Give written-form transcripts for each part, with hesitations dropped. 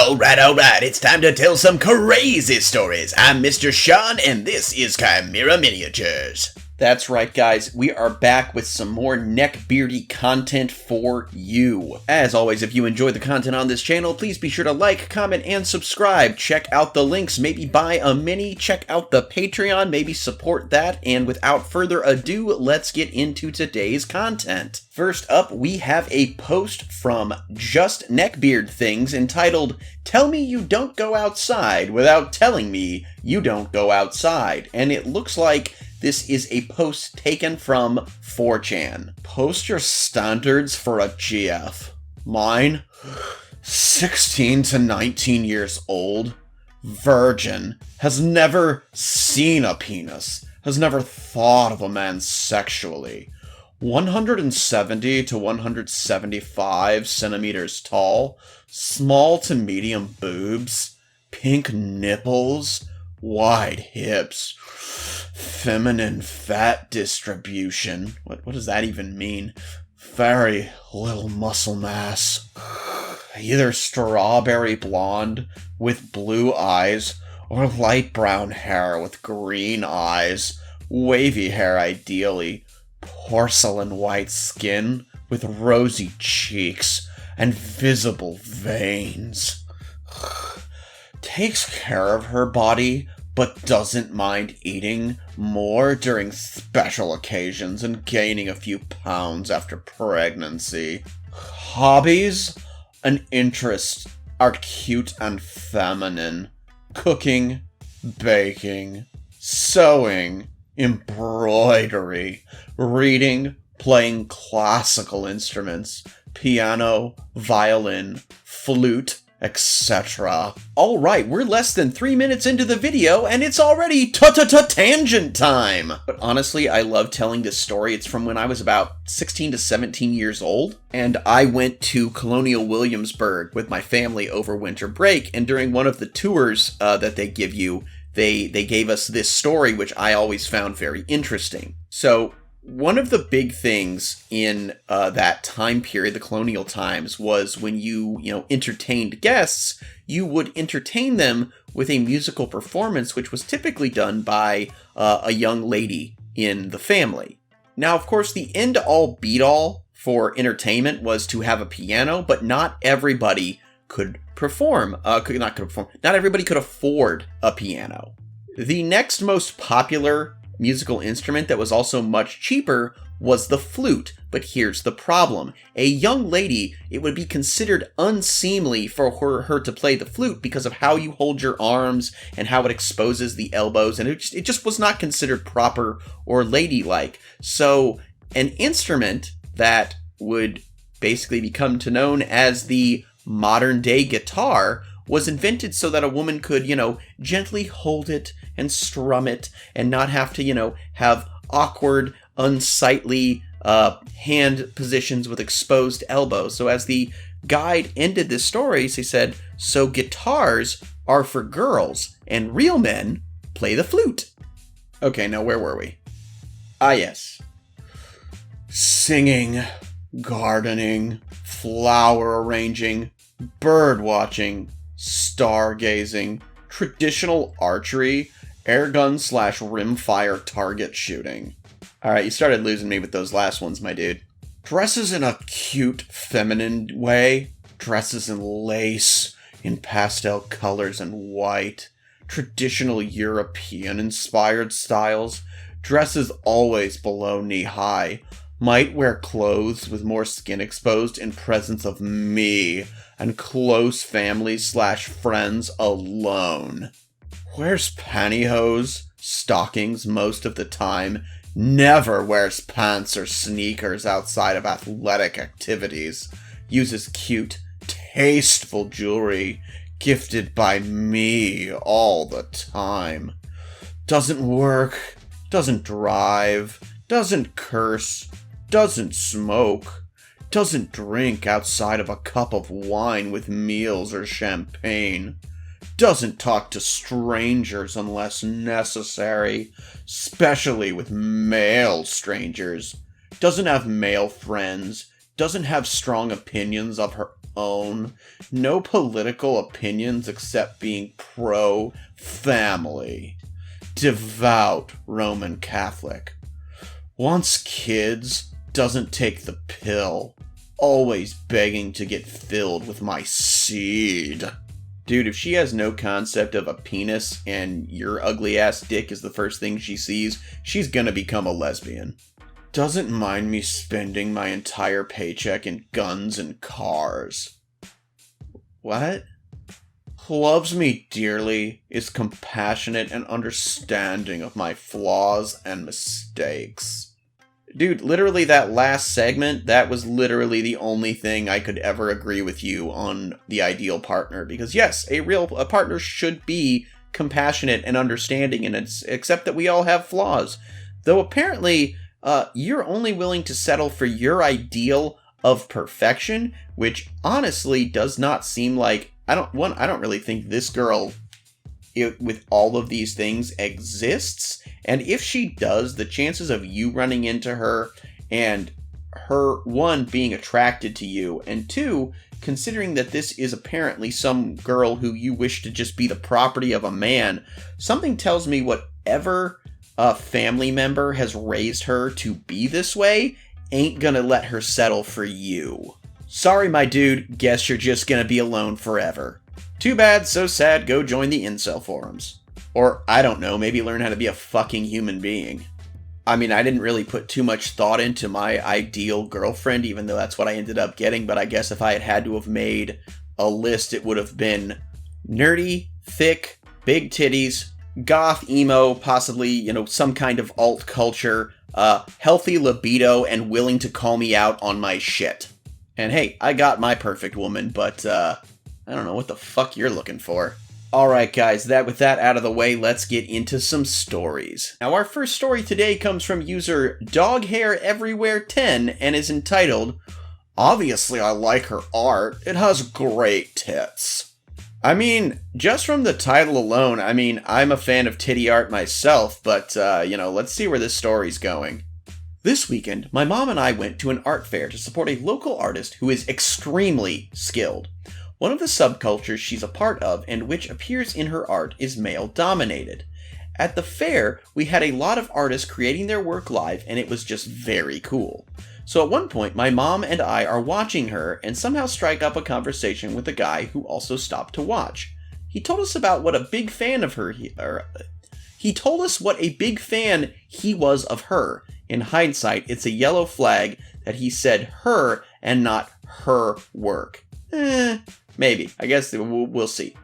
Alright, it's time to tell some crazy stories. I'm Mr. Sean, and this is Chimera Miniatures. That's right, guys, we are back with some more Neckbeardy content for you. As always, if you enjoy the content on this channel, please be sure to like, comment, and subscribe. Check out the links, maybe buy a mini, check out the Patreon, maybe support that, and without further ado, let's get into today's content. First up, we have a post from Just Neckbeard Things entitled, "Tell me you don't go outside without telling me you don't go outside." And it looks like this is a post taken from 4chan. Post your standards for a GF. Mine, 16 to 19 years old, virgin, has never seen a penis, has never thought of a man sexually. 170 to 175 centimeters tall, small to medium boobs, pink nipples, wide hips, feminine fat distribution. What does that even mean? Very little muscle mass. Either strawberry blonde with blue eyes or light brown hair with green eyes. Wavy hair ideally. Porcelain white skin with rosy cheeks and visible veins. Takes care of her body, but doesn't mind eating more during special occasions and gaining a few pounds after pregnancy. Hobbies and interests are cute and feminine. Cooking, baking, sewing, embroidery, reading, playing classical instruments, piano, violin, flute, etc. Alright, we're less than 3 minutes into the video, and it's already tangent time! But honestly, I love telling this story. It's from when I was about 16 to 17 years old, and I went to Colonial Williamsburg with my family over winter break, and during one of the tours that they give you, they gave us this story, which I always found very interesting. So, one of the big things in that time period, the colonial times, was when you entertained guests, you would entertain them with a musical performance, which was typically done by a young lady in the family. Now, of course, the end-all be-all for entertainment was to have a piano, but not everybody could perform. Not everybody could afford a piano. The next most popular musical instrument that was also much cheaper was the flute. But here's the problem. A young lady, it would be considered unseemly for her to play the flute because of how you hold your arms and how it exposes the elbows, and it just was not considered proper or ladylike. So an instrument that would basically become known as the modern day guitar was invented so that a woman could, gently hold it and strum it and not have to, have awkward, unsightly hand positions with exposed elbows. So as the guide ended this story, he said, "So guitars are for girls and real men play the flute." Okay, now where were we? Ah, yes. Singing, gardening, flower arranging, bird watching, stargazing, traditional archery, airgun / rimfire target shooting. Alright, you started losing me with those last ones, my dude. Dresses in a cute, feminine way. Dresses in lace, in pastel colors and white. Traditional European-inspired styles. Dresses always below knee-high. Might wear clothes with more skin exposed in presence of me and close family / friends alone. Wears pantyhose, stockings most of the time, never wears pants or sneakers outside of athletic activities, uses cute, tasteful jewelry gifted by me all the time, doesn't work, doesn't drive, doesn't curse, doesn't smoke, doesn't drink outside of a cup of wine with meals or champagne, doesn't talk to strangers unless necessary, especially with male strangers, doesn't have male friends, doesn't have strong opinions of her own. No political opinions except being pro-family. Devout Roman Catholic. Wants kids, doesn't take the pill. Always begging to get filled with my seed. Dude, if she has no concept of a penis and your ugly ass dick is the first thing she sees, she's gonna become a lesbian. Doesn't mind me spending my entire paycheck in guns and cars. What? Loves me dearly, is compassionate and understanding of my flaws and mistakes. Dude, literally that last segment, that was literally the only thing I could ever agree with you on the ideal partner. Because yes, a partner should be compassionate and understanding, and except that we all have flaws. Though apparently, you're only willing to settle for your ideal of perfection, which honestly does not seem like... I don't really think this girl, with all of these things, exists. And if she does, the chances of you running into her and her, one, being attracted to you, and two, considering that this is apparently some girl who you wish to just be the property of a man, something tells me whatever family member has raised her to be this way ain't gonna let her settle for you. Sorry, my dude, guess you're just gonna be alone forever. Too bad, so sad, go join the incel forums. Or, I don't know, maybe learn how to be a fucking human being. I mean, I didn't really put too much thought into my ideal girlfriend, even though that's what I ended up getting, but I guess if I had to have made a list, it would have been nerdy, thick, big titties, goth, emo, possibly, some kind of alt culture, healthy libido, and willing to call me out on my shit. And hey, I got my perfect woman, but, I don't know what the fuck you're looking for. Alright guys, with that out of the way, let's get into some stories. Now our first story today comes from user DogHairEverywhere10 and is entitled, Obviously I like her art, it has great tits. I mean, just from the title alone, I'm a fan of titty art myself, but, let's see where this story's going. This weekend, my mom and I went to an art fair to support a local artist who is extremely skilled. One of the subcultures she's a part of and which appears in her art is male-dominated. At the fair, we had a lot of artists creating their work live and it was just very cool. So at one point, my mom and I are watching her and somehow strike up a conversation with a guy who also stopped to watch. He told us about what a big fan of her he told us what a big fan he was of her. In hindsight, it's a yellow flag that he said her and not her work. Maybe. I guess we'll see.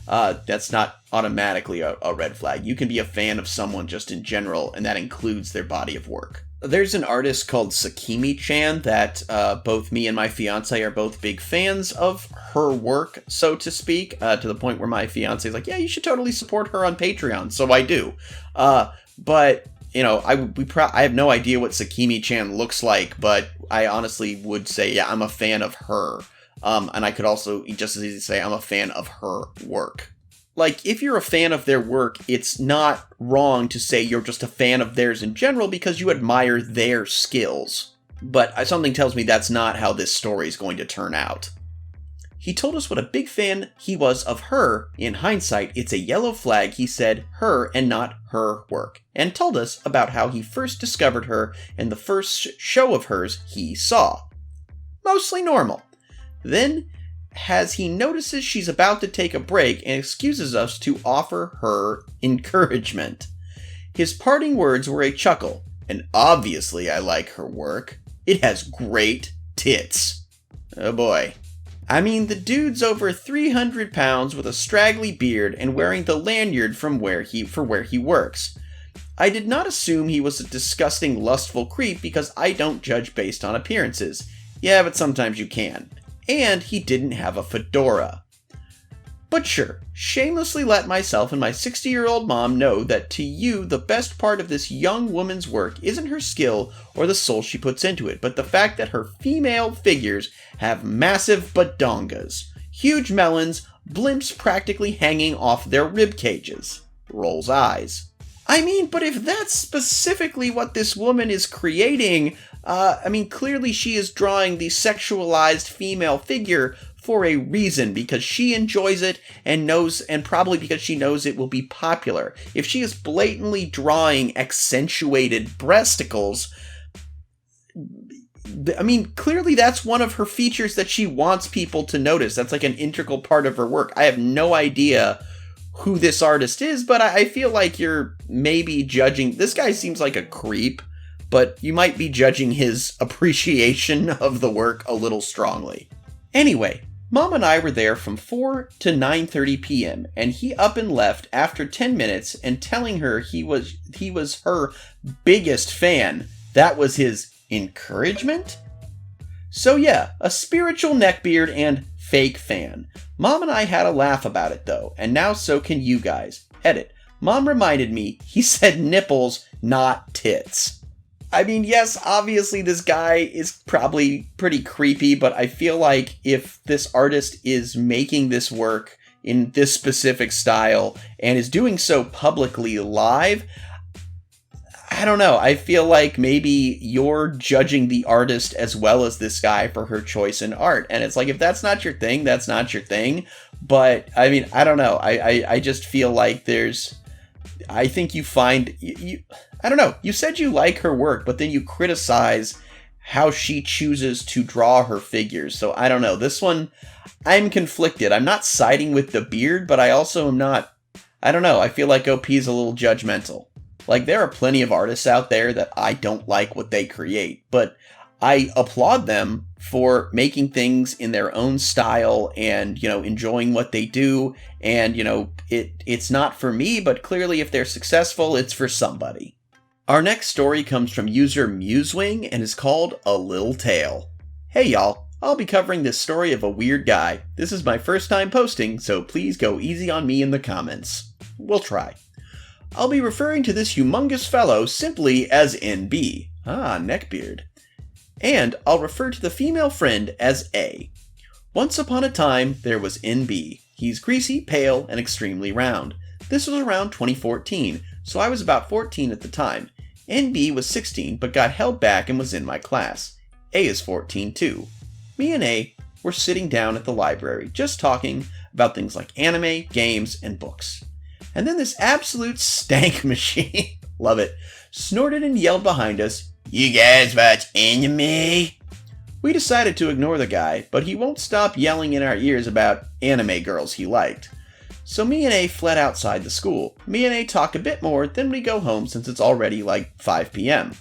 That's not automatically a red flag. You can be a fan of someone just in general, and that includes their body of work. There's an artist called Sakimi-chan that both me and my fiance are both big fans of her work, so to speak, to the point where my fiance is like, yeah, you should totally support her on Patreon, so I do. But, I have no idea what Sakimi-chan looks like, but I honestly would say, yeah, I'm a fan of her. And I could also just as easily say I'm a fan of her work. Like, if you're a fan of their work, it's not wrong to say you're just a fan of theirs in general because you admire their skills. But something tells me that's not how this story is going to turn out. He told us what a big fan he was of her. In hindsight, it's a yellow flag he said her and not her work. And told us about how he first discovered her and the first show of hers he saw. Mostly normal. Then, as he notices she's about to take a break and excuses us to offer her encouragement. His parting words were a chuckle, and obviously I like her work. It has great tits. Oh boy. The dude's over 300 pounds with a straggly beard and wearing the lanyard for where he works. I did not assume he was a disgusting, lustful creep because I don't judge based on appearances. Yeah, but sometimes you can. And he didn't have a fedora. But sure, shamelessly let myself and my 60-year-old mom know that to you, the best part of this young woman's work isn't her skill or the soul she puts into it, but the fact that her female figures have massive badongas, huge melons, blimps practically hanging off their rib cages. Rolls eyes. But if that's specifically what this woman is creating, clearly she is drawing the sexualized female figure for a reason, because she enjoys it and knows, and probably because she knows it will be popular. If she is blatantly drawing accentuated breasticles, I mean, clearly that's one of her features that she wants people to notice. That's like an integral part of her work. I have no idea who this artist is, but I feel like you're maybe judging. This guy seems like a creep, but you might be judging his appreciation of the work a little strongly. Anyway, Mom and I were there from 4 to 9:30 p.m. and he up and left after 10 minutes and telling her he was her biggest fan. That was his encouragement? So yeah, a spiritual neckbeard and fake fan. Mom and I had a laugh about it though, and now so can you guys. Edit. Mom reminded me he said nipples, not tits. I mean, yes, obviously this guy is probably pretty creepy, but I feel like if this artist is making this work in this specific style and is doing so publicly live, I don't know. I feel like maybe you're judging the artist as well as this guy for her choice in art. And it's like, if that's not your thing, that's not your thing. But, I mean, I don't know. I just feel like I think you find, I don't know. You said you like her work, but then you criticize how she chooses to draw her figures. So, I don't know. This one, I'm conflicted. I'm not siding with the beard, but I also am not, I don't know. I feel like OP is a little judgmental. Like, there are plenty of artists out there that I don't like what they create, but I applaud them for making things in their own style and, enjoying what they do. And, it's not for me, but clearly if they're successful, it's for somebody. Our next story comes from user Musewing and is called A Little Tale. Hey y'all, I'll be covering this story of a weird guy. This is my first time posting, so please go easy on me in the comments. We'll try. I'll be referring to this humongous fellow simply as NB. Neckbeard. And I'll refer to the female friend as A. Once upon a time, there was NB. He's greasy, pale, and extremely round. This was around 2014, so I was about 14 at the time. NB was 16, but got held back and was in my class. A is 14 too. Me and A were sitting down at the library, just talking about things like anime, games, and books. And then this absolute stank machine, love it, snorted and yelled behind us, "You guys watch anime?" We decided to ignore the guy, but he won't stop yelling in our ears about anime girls he liked. So me and A fled outside the school. Me and A talk a bit more, then we go home since it's already like 5 p.m.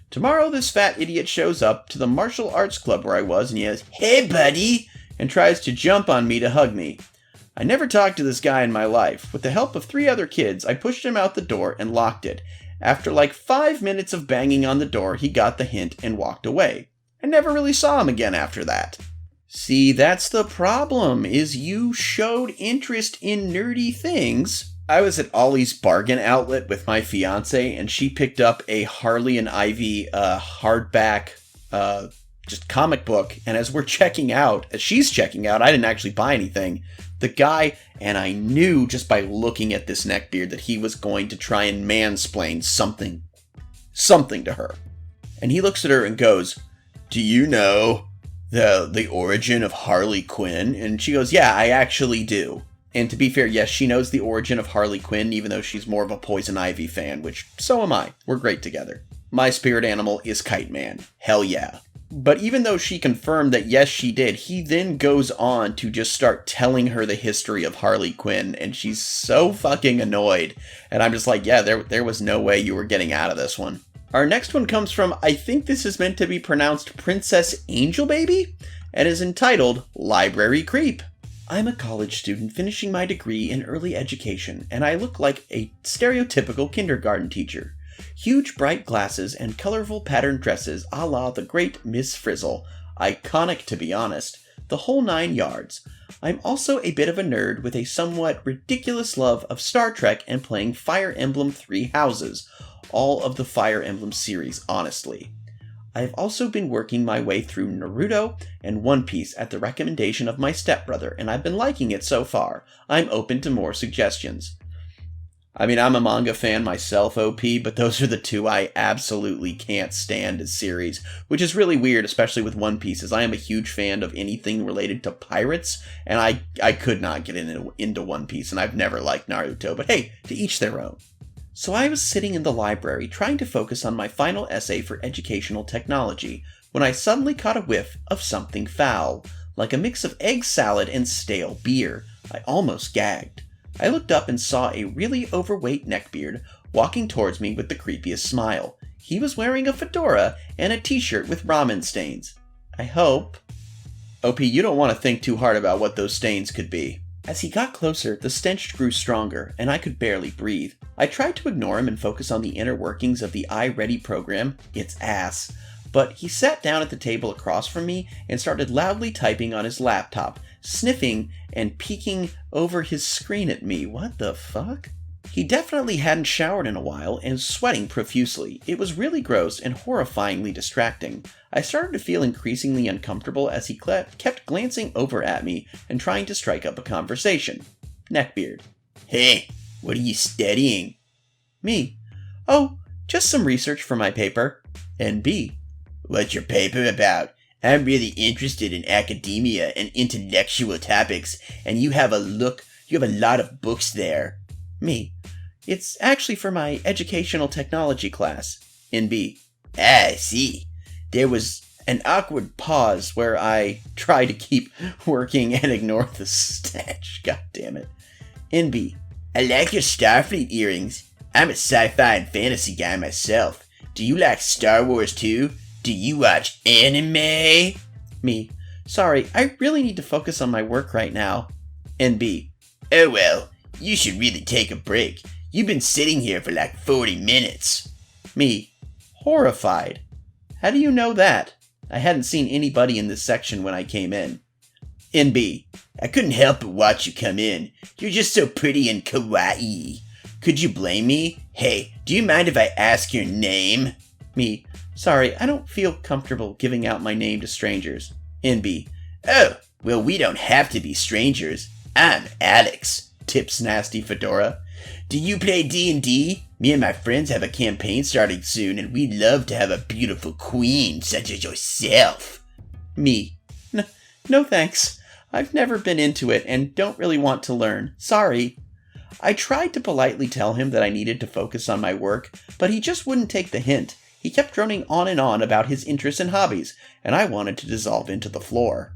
Tomorrow this fat idiot shows up to the martial arts club where I was and yells, "Hey buddy!" and tries to jump on me to hug me. I never talked to this guy in my life. With the help of 3 other kids, I pushed him out the door and locked it. After like 5 minutes of banging on the door, he got the hint and walked away. I never really saw him again after that. See, that's the problem, is you showed interest in nerdy things. I was at Ollie's Bargain Outlet with my fiance, and she picked up a Harley and Ivy hardback just comic book, and as she's checking out, I didn't actually buy anything. The guy, and I knew just by looking at this neckbeard that he was going to try and mansplain something to her. And he looks at her and goes, "Do you know the origin of Harley Quinn?" And she goes, "Yeah, I actually do." And to be fair, yes, she knows the origin of Harley Quinn, even though she's more of a Poison Ivy fan, which so am I. We're great together. My spirit animal is Kite Man. Hell yeah. But even though she confirmed that yes, she did, he then goes on to just start telling her the history of Harley Quinn, and she's so fucking annoyed. And I'm just like, yeah, there was no way you were getting out of this one. Our next one comes from, I think this is meant to be pronounced Princess Angel Baby, and is entitled Library Creep. I'm a college student finishing my degree in early education, and I look like a stereotypical kindergarten teacher. Huge bright glasses and colorful patterned dresses a la the great Miss Frizzle. Iconic to be honest. The whole 9 yards. I'm also a bit of a nerd with a somewhat ridiculous love of Star Trek and playing Fire Emblem Three Houses. All of the Fire Emblem series, honestly. I've also been working my way through Naruto and One Piece at the recommendation of my stepbrother, and I've been liking it so far. I'm open to more suggestions. I mean, I'm a manga fan myself, OP, but those are the two I absolutely can't stand as series, which is really weird, especially with One Piece, as I am a huge fan of anything related to pirates, and I could not get into One Piece, and I've never liked Naruto, but hey, to each their own. So I was sitting in the library trying to focus on my final essay for educational technology, when I suddenly caught a whiff of something foul, like a mix of egg salad and stale beer. I almost gagged. I looked up and saw a really overweight Neckbeard walking towards me with the creepiest smile. He was wearing a fedora and a t-shirt with ramen stains. I hope... OP, you don't want to think too hard about what those stains could be. As he got closer, the stench grew stronger, and I could barely breathe. I tried to ignore him and focus on the inner workings of the iReady program, its ass. But he sat down at the table across from me and started loudly typing on his laptop, sniffing and peeking over his screen at me. What the fuck? He definitely hadn't showered in a while and was sweating profusely. It was really gross and horrifyingly distracting. I started to feel increasingly uncomfortable as he kept glancing over at me and trying to strike up a conversation. Neckbeard. Hey, what are you studying? Me. Oh, just some research for my paper. NB. What's your paper about? I'm really interested in academia and intellectual topics, and you have a lot of books there. Me. It's actually for my educational technology class. NB. Ah, I see. There was an awkward pause where I try to keep working and ignore the stench. God damn it. NB. I like your Starfleet earrings. I'm a sci-fi and fantasy guy myself. Do you like Star Wars too? Do you watch anime? Me. Sorry, I really need to focus on my work right now. NB. Oh well, you should really take a break. You've been sitting here for like 40 minutes. Me. Horrified. How do you know that? I hadn't seen anybody in this section when I came in. NB. I couldn't help but watch you come in. You're just so pretty and kawaii. Could you blame me? Hey, do you mind if I ask your name? Me. Sorry, I don't feel comfortable giving out my name to strangers. NB. Oh, well, we don't have to be strangers. I'm Alex. Tips nasty fedora. Do you play D&D? Me and my friends have a campaign starting soon, and we'd love to have a beautiful queen such as yourself. Me. No thanks. I've never been into it and don't really want to learn. Sorry. I tried to politely tell him that I needed to focus on my work, but he just wouldn't take the hint. He kept droning on and on about his interests and hobbies, and I wanted to dissolve into the floor.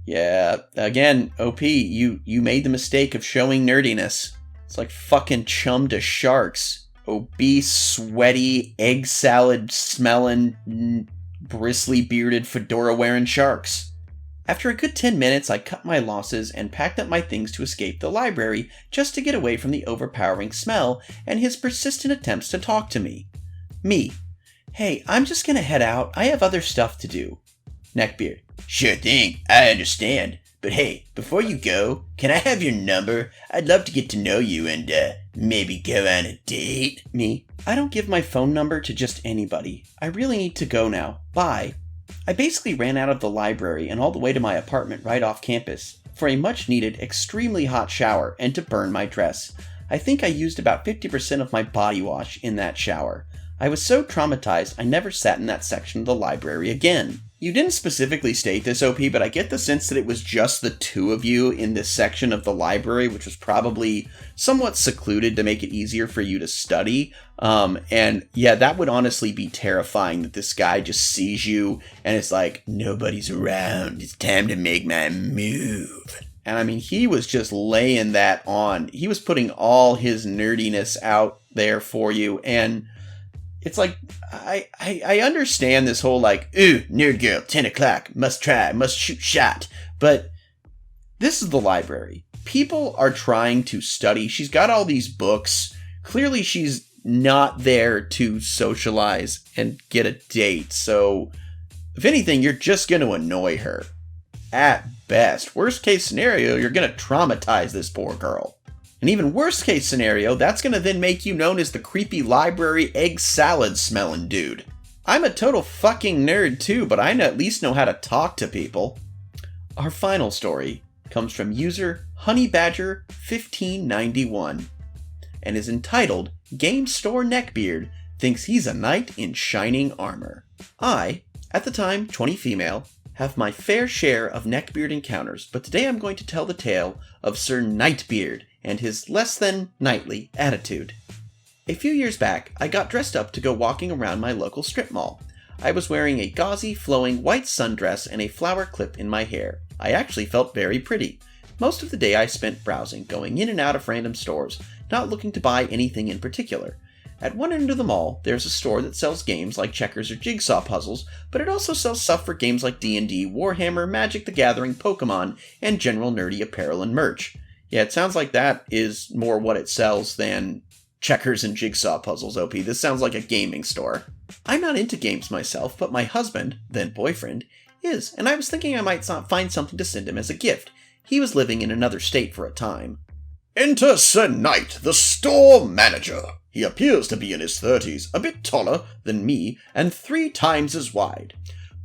Yeah, again, OP, you made the mistake of showing nerdiness. It's like fucking chum to sharks. Obese, sweaty, egg salad smelling, bristly bearded, fedora wearing sharks. After a good 10 minutes, I cut my losses and packed up my things to escape the library just to get away from the overpowering smell and his persistent attempts to talk to me. Me. Hey, I'm just gonna head out. I have other stuff to do. Neckbeard. Sure thing, I understand. But hey, before you go, can I have your number? I'd love to get to know you and, maybe go on a date. Me. I don't give my phone number to just anybody. I really need to go now. Bye. I basically ran out of the library and all the way to my apartment right off campus for a much-needed, extremely hot shower and to burn my dress. I think I used about 50% of my body wash in that shower. I was so traumatized I never sat in that section of the library again. You didn't specifically state this, OP, but I get the sense that it was just the two of you in this section of the library, which was probably somewhat secluded to make it easier for you to study. And yeah, that would honestly be terrifying that this guy just sees you and it's like, nobody's around. It's time to make my move. And I mean, he was just laying that on. He was putting all his nerdiness out there for you. And it's like, I understand this whole like, ooh, nerd girl, 10 o'clock, must try, must shoot shot. But this is the library. People are trying to study. She's got all these books. Clearly she's not there to socialize and get a date. So if anything, you're just going to annoy her. At best. Worst case scenario, you're going to traumatize this poor girl. And even worst case scenario, that's going to then make you known as the creepy library egg salad smelling dude. I'm a total fucking nerd too, but I at least know how to talk to people. Our final story comes from user HoneyBadger1591. and is entitled Game Store Neckbeard Thinks He's a Knight in Shining Armor. I, at the time 20 female, have my fair share of Neckbeard encounters, but today I'm going to tell the tale of Sir Nightbeard and his less than knightly attitude. A few years back, I got dressed up to go walking around my local strip mall. I was wearing a gauzy, flowing white sundress and a flower clip in my hair. I actually felt very pretty. Most of the day I spent browsing, going in and out of random stores, not looking to buy anything in particular. At one end of the mall, there's a store that sells games like checkers or jigsaw puzzles, but it also sells stuff for games like D&D, Warhammer, Magic the Gathering, Pokemon, and general nerdy apparel and merch. Yeah, it sounds like that is more what it sells than checkers and jigsaw puzzles, OP. This sounds like a gaming store. I'm not into games myself, but my husband, then boyfriend, is, and I was thinking I might find something to send him as a gift. He was living in another state for a time. Enter Sir Knight, the store manager. He appears to be in his 30s, a bit taller than me, and 3 times as wide.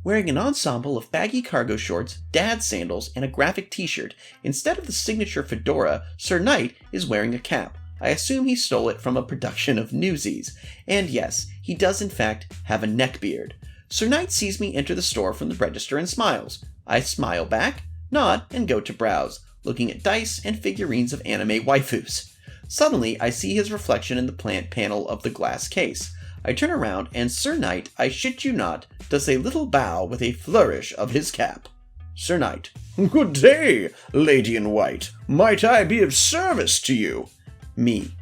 Wearing an ensemble of baggy cargo shorts, dad sandals, and a graphic t-shirt, instead of the signature fedora, Sir Knight is wearing a cap. I assume he stole it from a production of Newsies. And yes, he does in fact have a neckbeard. Sir Knight sees me enter the store from the register and smiles. I smile back, nod, and go to browse, looking at dice and figurines of anime waifus. Suddenly, I see his reflection in the plant panel of the glass case. I turn around, and Sir Knight, I shit you not, does a little bow with a flourish of his cap. Sir Knight. Good day, lady in white. Might I be of service to you? Me.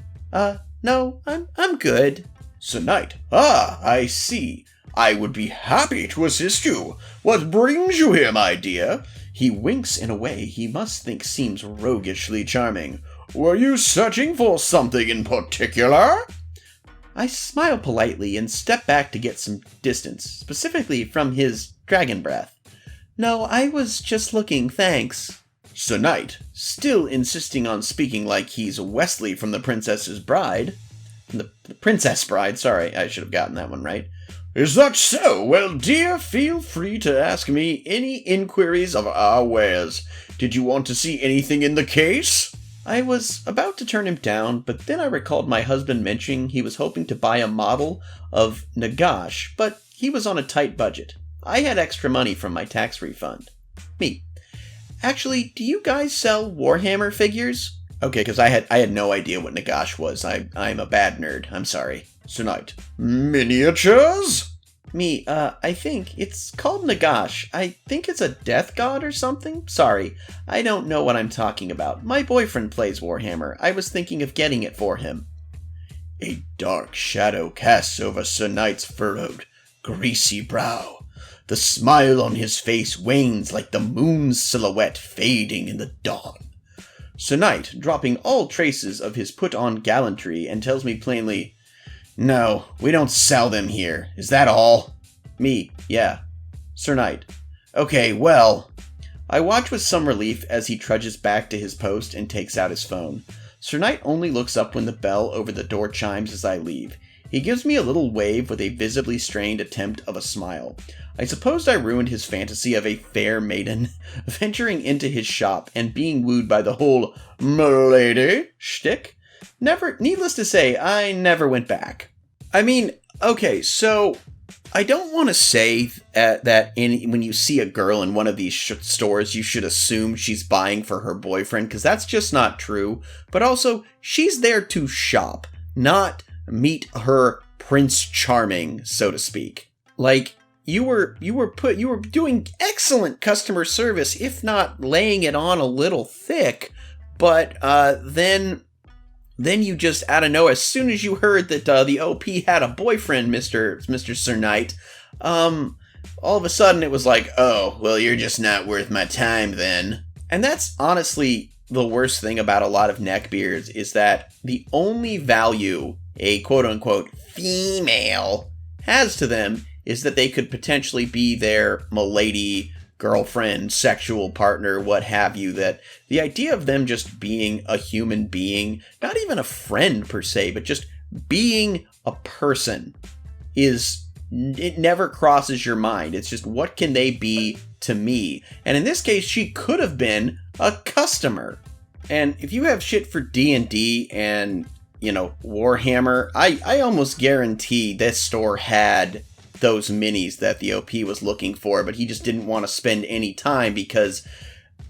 No, I'm good. Sir Knight. Ah, I see. I would be happy to assist you. What brings you here, my dear? He winks in a way he must think seems roguishly charming. Were you searching for something in particular? I smile politely and step back to get some distance, specifically from his dragon breath. No, I was just looking, thanks. Sir Knight, still insisting on speaking like he's Wesley from The Princess's Bride. The Princess Bride, sorry, I should have gotten that one right. Is that so? Well, dear, feel free to ask me any inquiries of our wares. Did you want to see anything in the case? I was about to turn him down, but then I recalled my husband mentioning he was hoping to buy a model of Nagash, but he was on a tight budget. I had extra money from my tax refund. Me. Actually, do you guys sell Warhammer figures? Okay, because I had no idea what Nagash was. I'm a bad nerd. I'm sorry. Sir Knight. Miniatures? Me, I think it's called Nagash. I think it's a death god or something? Sorry, I don't know what I'm talking about. My boyfriend plays Warhammer. I was thinking of getting it for him. A dark shadow casts over Sir Knight's furrowed, greasy brow. The smile on his face wanes like the moon's silhouette fading in the dawn. Sir Knight, dropping all traces of his put-on gallantry, and tells me plainly, No, we don't sell them here. Is that all? Me, yeah. Sir Knight. Okay, well. I watch with some relief as he trudges back to his post and takes out his phone. Sir Knight only looks up when the bell over the door chimes as I leave. He gives me a little wave with a visibly strained attempt of a smile. I supposed I ruined his fantasy of a fair maiden venturing into his shop and being wooed by the whole "m'lady" shtick. Needless to say, I never went back. I mean, okay, so I don't want to say that when you see a girl in one of these stores, you should assume she's buying for her boyfriend, because that's just not true. But also, she's there to shop, not meet her Prince Charming, so to speak. Like, you were doing excellent customer service, if not laying it on a little thick. But then you just, out of nowhere, as soon as you heard that the OP had a boyfriend, Mr. Sir Knight, all of a sudden it was like, oh, well, you're just not worth my time then. And that's honestly the worst thing about a lot of neckbeards, is that the only value a quote-unquote female has to them is that they could potentially be their m'lady, girlfriend, sexual partner, what have you. That the idea of them just being a human being, not even a friend per se, but just being a person, it never crosses your mind. It's just, what can they be to me? And in this case, she could have been a customer. And if you have shit for D&D and Warhammer, I almost guarantee this store had those minis that the OP was looking for, but he just didn't want to spend any time because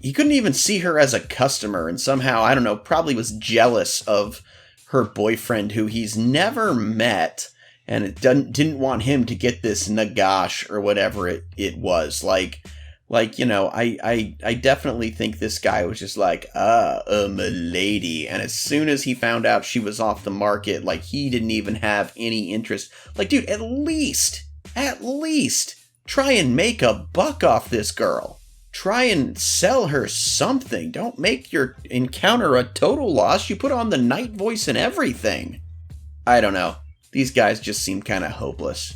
he couldn't even see her as a customer, and somehow, I don't know, probably was jealous of her boyfriend who he's never met, and it didn't want him to get this nagash or whatever it was. I definitely think this guy was just like, milady. And as soon as he found out she was off the market, he didn't even have any interest. Dude, at least, try and make a buck off this girl. Try and sell her something. Don't make your encounter a total loss. You put on the night voice and everything. I don't know. These guys just seem kind of hopeless.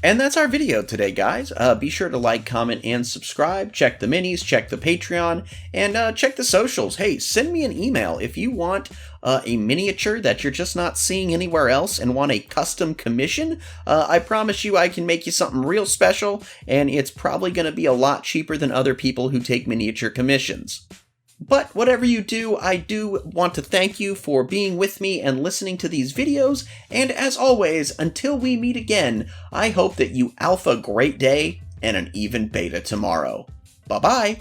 And that's our video today, guys. Be sure to like, comment, and subscribe. Check the minis, check the Patreon, and check the socials. Hey, send me an email if you want a miniature that you're just not seeing anywhere else and want a custom commission. I promise you I can make you something real special, and it's probably going to be a lot cheaper than other people who take miniature commissions. But whatever you do, I do want to thank you for being with me and listening to these videos, and as always, until we meet again, I hope that you alpha great day and an even beta tomorrow. Bye-bye!